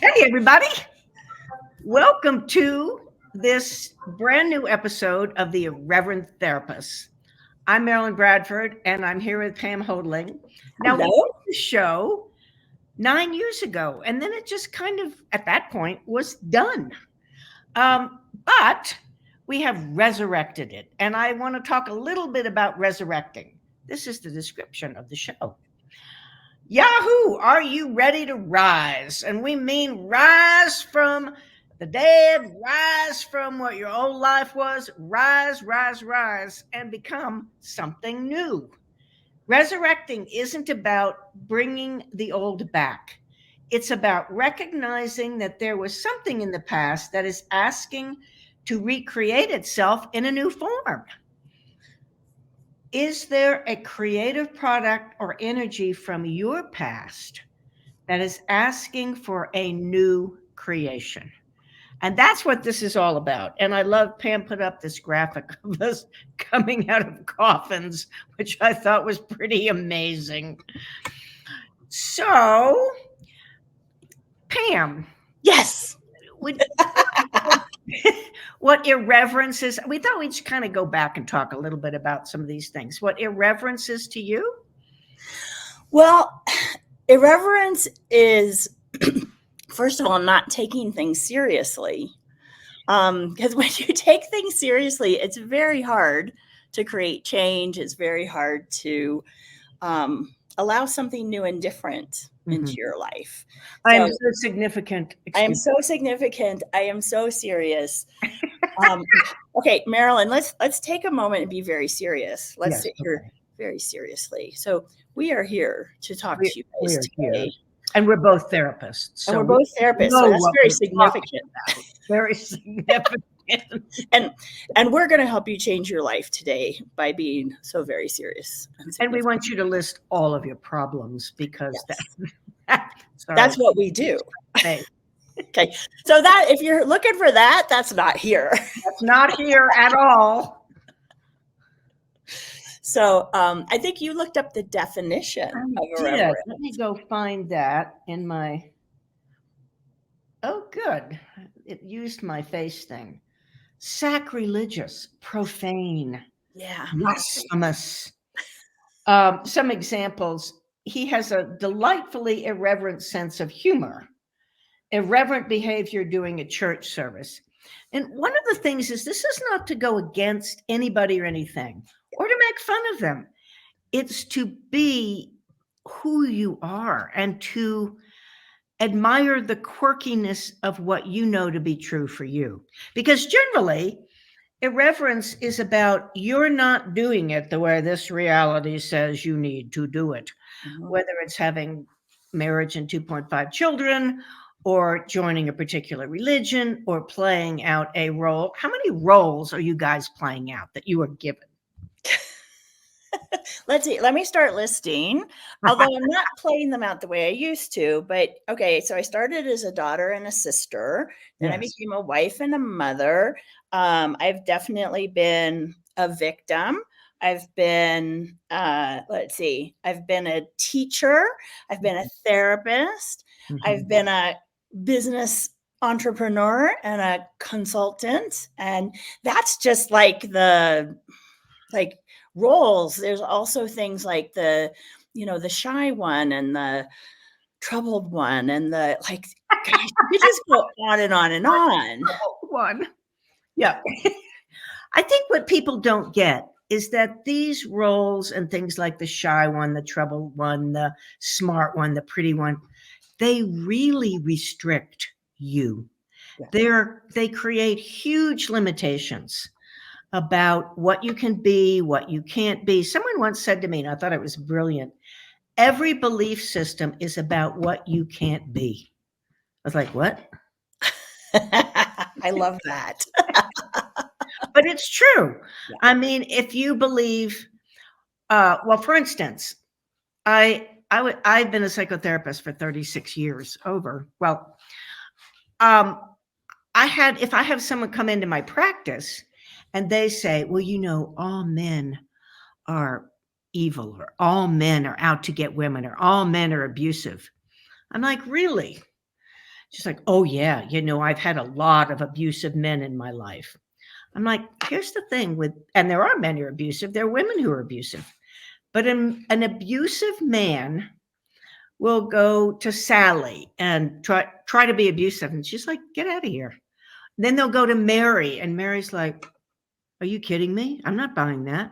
Hey, everybody. Welcome to this brand new episode of the Irreverent Therapists. I'm Marilyn Bradford, and I'm here with Pam Houghteling. Now, we Hello. did the show 9 years ago, and then it just kind of, at that point, was done. But we have resurrected it, and I want to talk a little bit about resurrecting. This is the description of the show. Yahoo, are you ready to rise? And we mean rise from the dead, rise from what your old life was, rise, and become something new. Resurrecting isn't about bringing the old back. It's about recognizing that there was something in the past that is asking to recreate itself in a new form. Is there a creative product or energy from your past that is asking for a new creation? And that's what this is all about. And I love Pam put up this graphic of us coming out of coffins, which I thought was pretty amazing. So, Pam. Yes. What irreverence is? We thought we'd just kind of go back and talk a little bit about some of these things. What irreverence is to you? Well, irreverence is, first of all, not taking things seriously. Because when you take things seriously, it's very hard to create change. It's very hard to allow something new and different into your life. I am so significant. I am so significant. I am so serious. Okay, Marilyn, let's take a moment and be very serious. Let's sit here very seriously. So we are here to talk to you guys today. And we're both therapists. So we're both therapists. So that's very significant. Very significant. And we're going to help you change your life today by being so very serious. And we want you to list all of your problems because that's what we do. Okay. So that if you're looking for that, that's not here. That's not here at all. So I think you looked up the definition of irreverence. Let me go find that in my. Oh, good. It used my face thing. Sacrilegious, profane, blasphemous. Some examples. He has a delightfully irreverent sense of humor. Irreverent behavior during a church service. And one of the things is this is not to go against anybody or anything or to make fun of them. It's to be who you are and to admire the quirkiness of what you know to be true for you. Because generally, irreverence is about you're not doing it the way this reality says you need to do it, whether it's having marriage and 2.5 children, or joining a particular religion, or playing out a role. How many roles are you guys playing out that you are given? Let's see. Let me start listing. Although I'm not playing them out the way I used to. But okay, so I started as a daughter and a sister. Then I became a wife and a mother. I've definitely been a victim. I've been, I've been a teacher. I've been a therapist. I've been a business entrepreneur and a consultant. And that's just like roles. There's also things like the shy one and the troubled one and the gosh, you just go on and on and on. One. Yeah. I think what people don't get is that these roles and things like the shy one, the troubled one, the smart one, the pretty one, they really restrict you. Yeah. They create huge limitations about what you can be, what you can't be. Someone once said to me, and I thought it was brilliant, every belief system is about what you can't be. I was like, what? I love that. But it's true. Yeah. I mean, if you believe, for instance, I've been a psychotherapist for 36 years over. Well, if I have someone come into my practice and they say, well, all men are evil, or all men are out to get women, or all men are abusive. I'm like, really? She's like, oh, yeah, I've had a lot of abusive men in my life. I'm like, here's the thing and there are men who are abusive. There are women who are abusive. But an abusive man will go to Sally and try to be abusive. And she's like, get out of here. Then they'll go to Mary, and Mary's like, are you kidding me? I'm not buying that.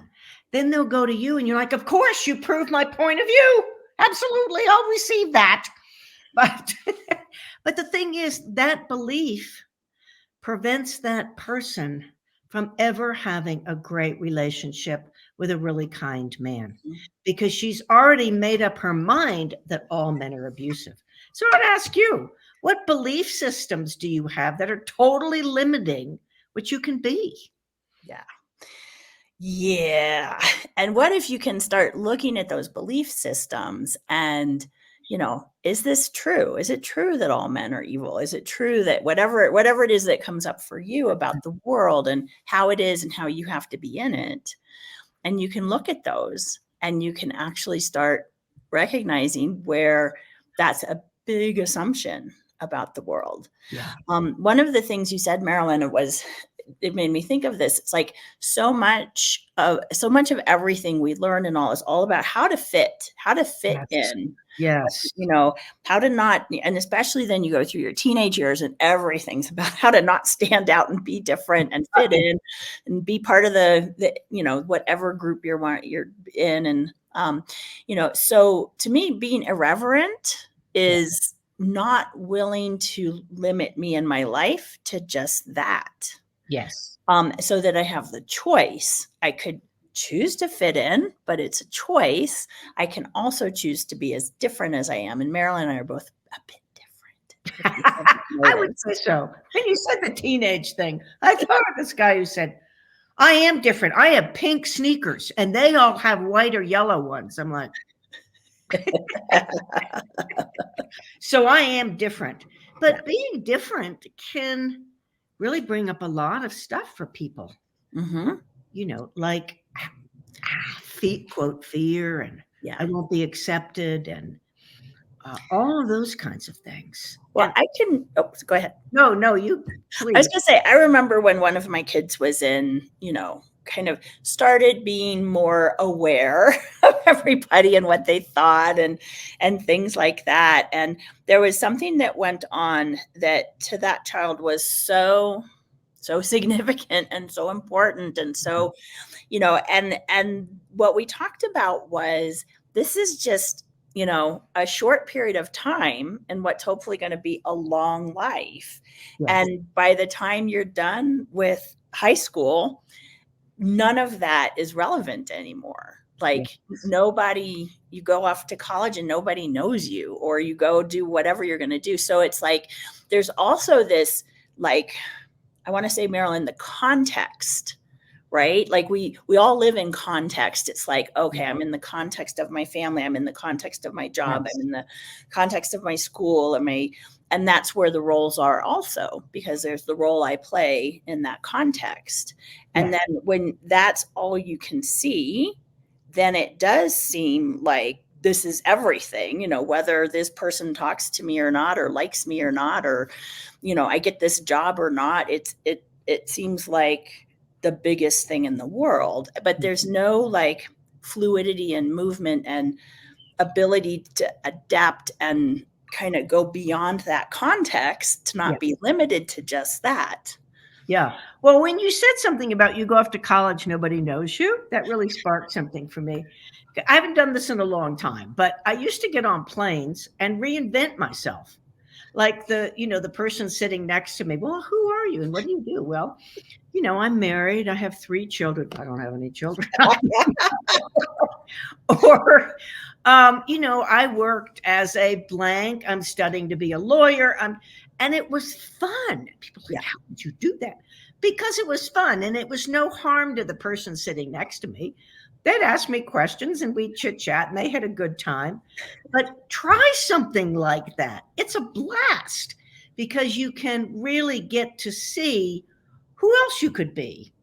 Then they'll go to you, and you're like, of course, you proved my point of view. Absolutely, I'll receive that. But the thing is, that belief prevents that person from ever having a great relationship with a really kind man, because she's already made up her mind that all men are abusive. So I'd ask you, what belief systems do you have that are totally limiting what you can be? Yeah. Yeah. And what if you can start looking at those belief systems and, is this true? Is it true that all men are evil? Is it true that whatever it is that comes up for you about the world and how it is and how you have to be in it? And you can look at those and you can actually start recognizing where that's a big assumption about the world. Yeah. One of the things you said, Marilyn, it made me think of this. It's like so much of everything we learn and all is all about how to fit Yes. in. Yes. How to not, and especially then you go through your teenage years and everything's about how to not stand out and be different and fit in and be part of the whatever group you're in. And, so to me, being irreverent is not willing to limit me in my life to just that. Yes. So that I have the choice. I could choose to fit in, but it's a choice. I can also choose to be as different as I am. And Marilyn and I are both a bit different. I would say so. When you said the teenage thing, I thought of this guy who said, I am different. I have pink sneakers and they all have white or yellow ones. I'm like, so I am different. But being different can really bring up a lot of stuff for people. Mm-hmm. Like quote fear and I won't be accepted and all of those kinds of things. Well, go ahead. No, you please. I was going to say, I remember when one of my kids was in, kind of started being more aware of everybody and what they thought and things like that. And there was something that went on that to that child was so significant and so important. And so, and what we talked about was, this is just, a short period of time and what's hopefully going to be a long life. Yes. And by the time you're done with high school, none of that is relevant anymore. Like nobody, you go off to college and nobody knows you, or you go do whatever you're going to do. So it's like, there's also this, like, I want to say, Marilyn, the context, right? Like we all live in context. It's like, okay, I'm in the context of my family. I'm in the context of my job. I'm in the context of my school and that's where the roles are also, because there's the role I play in that context. And then when that's all you can see, then it does seem like this is everything, whether this person talks to me or not, or likes me or not, or, I get this job or not. It seems like the biggest thing in the world, but there's no like fluidity and movement and ability to adapt and kind of go beyond that context to not be limited to just that. Yeah. Well, when you said something about you go off to college, nobody knows you, that really sparked something for me. I haven't done this in a long time, but I used to get on planes and reinvent myself. Like the person sitting next to me, well, who are you and what do you do? Well, I'm married. I have 3 children. I don't have any children. Or, I worked as a blank. I'm studying to be a lawyer. And it was fun. People like, how did you do that? Because it was fun and it was no harm to the person sitting next to me. They'd ask me questions and we'd chit chat and they had a good time. But try something like that. It's a blast because you can really get to see who else you could be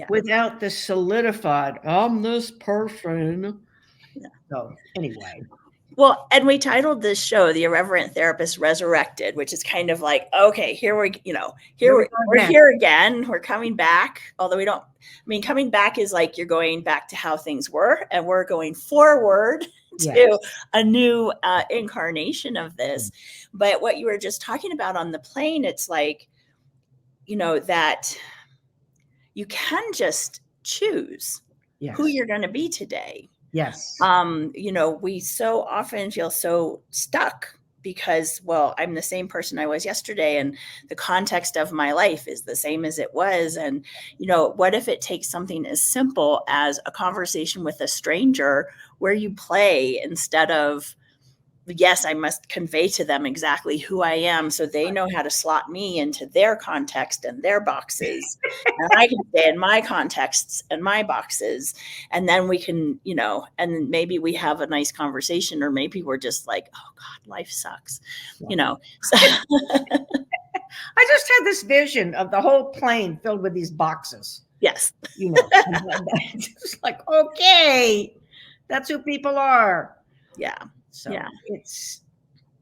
without the solidified, I'm this person. So anyway. Well, and we titled this show "The Irreverent Therapists Resurrected," which is kind of like, okay, here we're here again. We're coming back, although we don't. I mean, coming back is like you're going back to how things were, and we're going forward to a new incarnation of this. But what you were just talking about on the plane, it's like, that you can just choose who you're going to be today. Yes. We so often feel so stuck because, well, I'm the same person I was yesterday, and the context of my life is the same as it was. And, what if it takes something as simple as a conversation with a stranger where you play instead of, yes, I must convey to them exactly who I am so they know how to slot me into their context and their boxes. And I can stay in my contexts and my boxes. And then we can, and maybe we have a nice conversation, or maybe we're just like, oh God, life sucks, So. I just had this vision of the whole plane filled with these boxes. Yes. It's like, okay, that's who people are. Yeah. So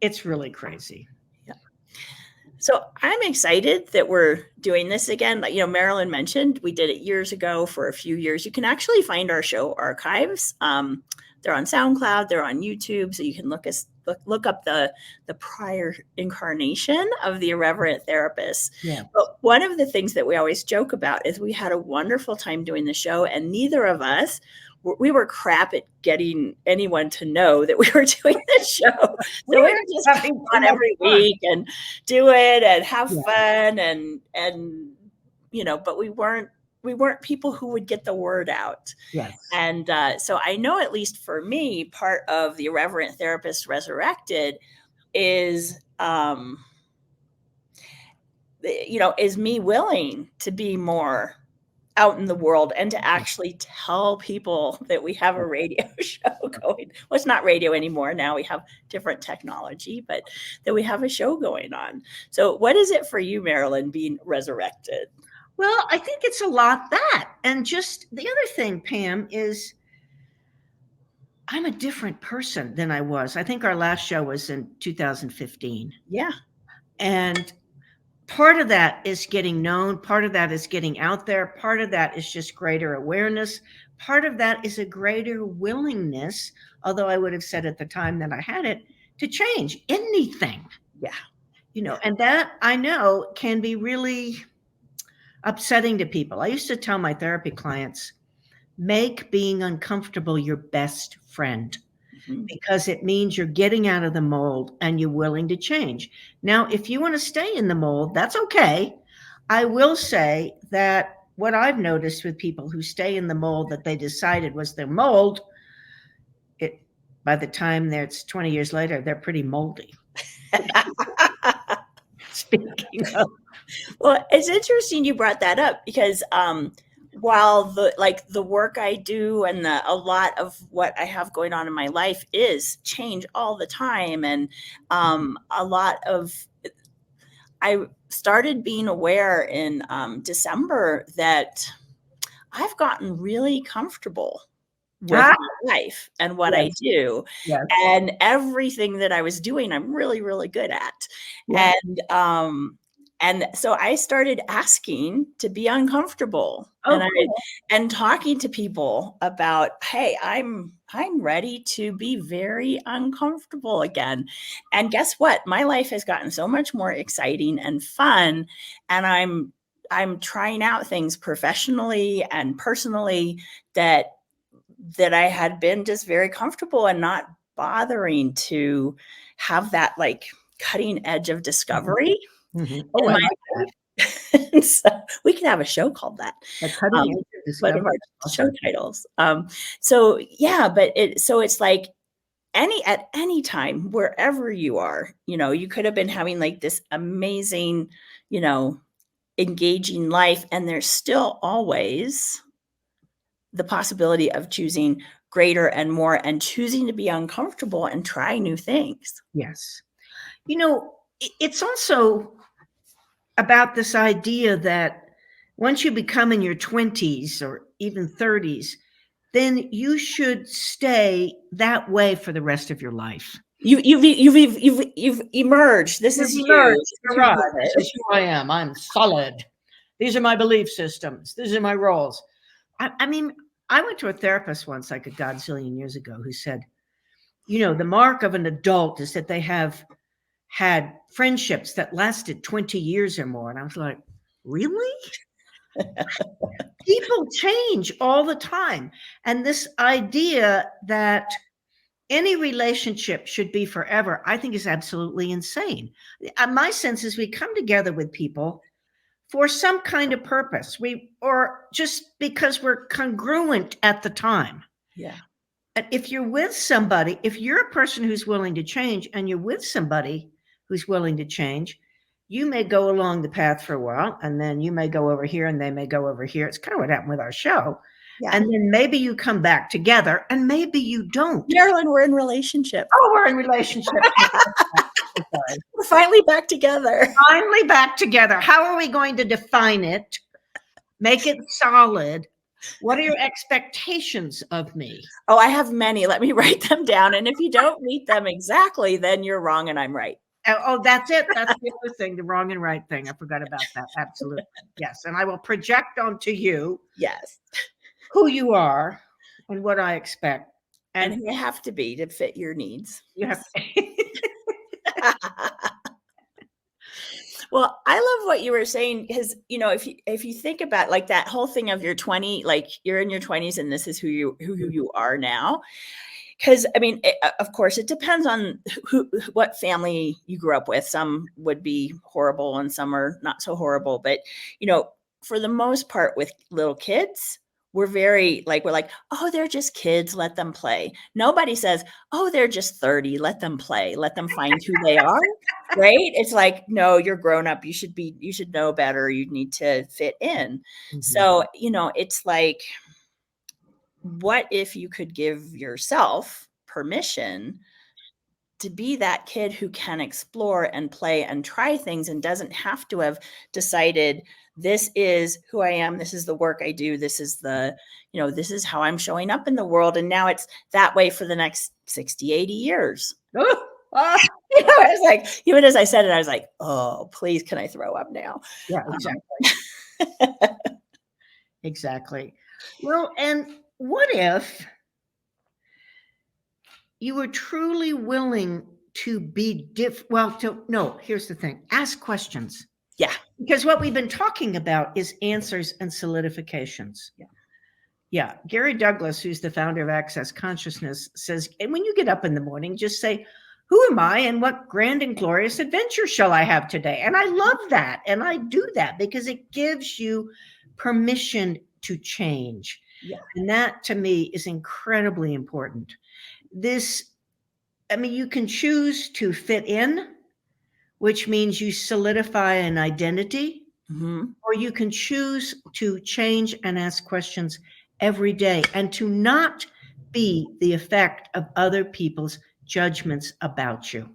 it's really crazy. Yeah. So I'm excited that we're doing this again. Like, Marilyn mentioned, we did it years ago for a few years. You can actually find our show archives. They're on SoundCloud, they're on YouTube. So you can look up the prior incarnation of the Irreverent Therapists. Yeah. But one of the things that we always joke about is we had a wonderful time doing the show, and neither of us, we were crap at getting anyone to know that we were doing this show. So we were just having fun every week and do it and have fun and but we weren't people who would get the word out. Yes. And so I know, at least for me, part of the Irreverent Therapists Resurrected is is me willing to be more out in the world and to actually tell people that we have a radio show going. Well, it's not radio anymore. Now we have different technology, but that we have a show going on. So what is it for you, Marilyn, being resurrected? Well, I think it's a lot that. And just the other thing, Pam, is I'm a different person than I was. I think our last show was in 2015. Yeah. And part of that is getting known. Part of that is getting out there. Part of that is just greater awareness. Part of that is a greater willingness, although I would have said at the time that I had it, to change anything. Yeah. And that I know can be really upsetting to people. I used to tell my therapy clients, make being uncomfortable your best friend. Because it means you're getting out of the mold and you're willing to change. Now, if you want to stay in the mold, that's okay. I will say that what I've noticed with people who stay in the mold that they decided was their mold, by the time it's 20 years later, they're pretty moldy. Speaking of. Well, it's interesting you brought that up because while the work I do and a lot of what I have going on in my life is change all the time. And I started being aware in December that I've gotten really comfortable with my life and what I do. Yes. And everything that I was doing, I'm really, really good at. Yeah. And so I started asking to be uncomfortable cool. and talking to people about, hey, I'm ready to be very uncomfortable again. And guess what? My life has gotten so much more exciting and fun. And I'm trying out things professionally and personally that I had been just very comfortable and not bothering to have that like cutting edge of discovery. Mm-hmm. Oh, I like that. So we can have a show called that. One of our show titles. So yeah, but it's like at any time, wherever you are, you could have been having like this amazing, engaging life, and there's still always the possibility of choosing greater and more and choosing to be uncomfortable and try new things. Yes. It's also about this idea that once you become in your 20s or even 30s, then you should stay that way for the rest of your life. You've emerged. This is you. This is who I am. I'm solid. These are my belief systems. These are my roles. I mean, I went to a therapist once, like a godzillion years ago, who said, the mark of an adult is that they have had friendships that lasted 20 years or more. And I was like, really? People change all the time. And this idea that any relationship should be forever, I think is absolutely insane. My sense is we come together with people for some kind of purpose, or just because we're congruent at the time. Yeah. And if you're with somebody, if you're a person who's willing to change and you're with somebody who's willing to change, you may go along the path for a while, and then you may go over here and they may go over here. It's kind of what happened with our show. Yeah. And then maybe you come back together and maybe you don't. Marilyn, we're in relationship. Oh, we're in relationship. We're finally back together. Finally back together. How are we going to define it? Make it solid. What are your expectations of me? Oh, I have many. Let me write them down. And if you don't meet them exactly, then you're wrong and I'm right. Oh, that's it. That's the other thing, the wrong and right thing. I forgot about that. Absolutely. Yes. And I will project onto you. Yes. Who you are and what I expect. And you have to be to fit your needs. You have Well, I love what you were saying, because, if you think about like that whole thing of your 20, like you're in your 20s and this is who you are now. Because, I mean, of course, it depends on what family you grew up with. Some would be horrible and some are not so horrible. But, for the most part with little kids, we're like, oh, they're just kids. Let them play. Nobody says, oh, they're just 30. Let them play. Let them find who they are. Right. It's like, no, you're grown up. You should know better. You need to fit in. Mm-hmm. So, it's like, what if you could give yourself permission to be that kid who can explore and play and try things and doesn't have to have decided, this is who I am. This is the work I do. This is this is how I'm showing up in the world. And now it's that way for the next 60, 80 years. I was like, even as I said it, I was like, oh, please, can I throw up now? Yeah, exactly. Exactly. Well, and what if you were truly willing to be here's the thing. Ask questions. Yeah. Because what we've been talking about is answers and solidifications. Yeah. Yeah. Gary Douglas, who's the founder of Access Consciousness, says, and when you get up in the morning, just say, who am I and what grand and glorious adventure shall I have today? And I love that. And I do that because it gives you permission to change. Yeah. And that to me is incredibly important. You can choose to fit in, which means you solidify an identity, mm-hmm. or you can choose to change and ask questions every day and to not be the effect of other people's judgments about you.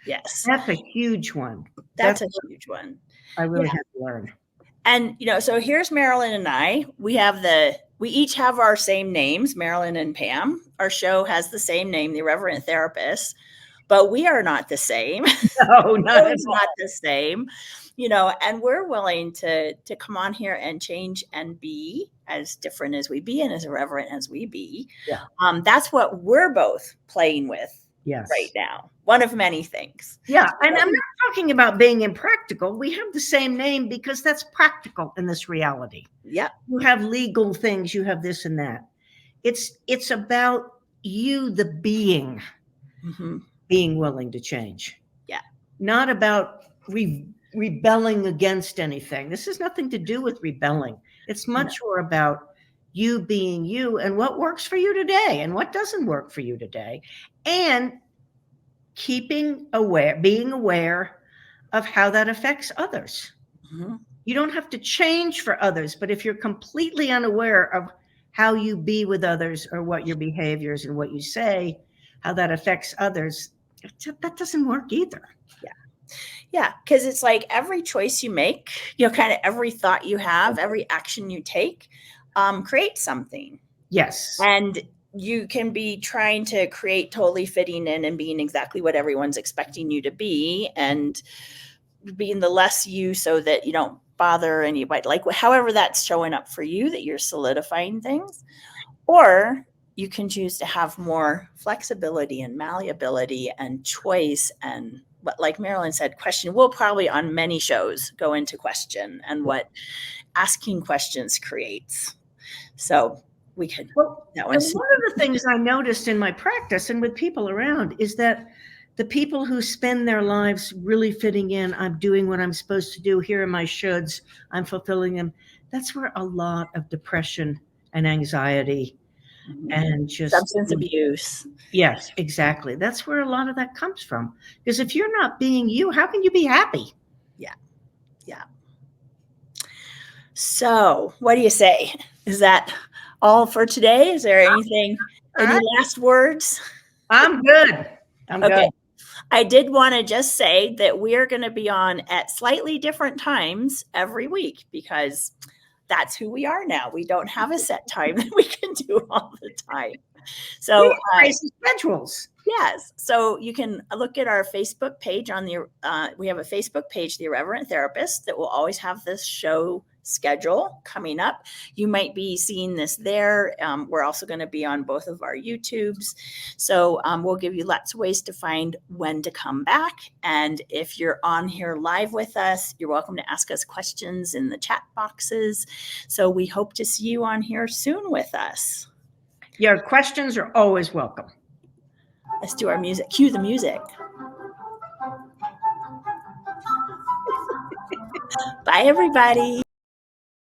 Yes. That's a huge one. That's a huge one. I really had to learn. And, so here's Marilyn and I. We each have our same names, Marilyn and Pam. Our show has the same name, the Irreverent Therapists, but we are not the same. No, not the same. And we're willing to come on here and change and be as different as we be and as irreverent as we be. Yeah. That's what we're both playing with right now. One of many things. Yeah. And I'm not talking about being impractical. We have the same name because that's practical in this reality. Yep. You have legal things, you have this and that. It's about you, the being, mm-hmm. being willing to change. Yeah. Not about rebelling against anything. This has nothing to do with rebelling. It's much more about you being you and what works for you today and what doesn't work for you today. And being aware of how that affects others. Mm-hmm. You don't have to change for others, but if you're completely unaware of how you be with others or what your behaviors and what you say, how that affects others, that doesn't work either. Yeah, because it's like every choice you make, kind of every thought you have, every action you take, creates something. Yes. And you can be trying to create totally fitting in and being exactly what everyone's expecting you to be, and being the less you so that you don't bother anybody, like however that's showing up for you, that you're solidifying things. Or you can choose to have more flexibility and malleability and choice. And like Marilyn said, question, we'll probably on many shows go into question and what asking questions creates. So we could, and one of the things I noticed in my practice and with people around is that the people who spend their lives really fitting in, I'm doing what I'm supposed to do, here are my shoulds, I'm fulfilling them, that's where a lot of depression and anxiety and just substance abuse. Yes, exactly. That's where a lot of that comes from. Because if you're not being you, how can you be happy? Yeah. Yeah. So what do you say? Is that all for today? Is there anything, any last words? I'm good. I'm okay. good. I did want to just say that we are going to be on at slightly different times every week, because that's who we are now. We don't have a set time that we can do all the time. So crazy schedules. Yes. So you can look at our Facebook page on the, we have a Facebook page, The Irreverent Therapists, that will always have this show schedule coming up. You might be seeing this there. We're also going to be on both of our YouTubes. So we'll give you lots of ways to find when to come back. And if you're on here live with us, you're welcome to ask us questions in the chat boxes. So we hope to see you on here soon with us. Your questions are always welcome. Let's do our music. Cue the music. Bye, everybody.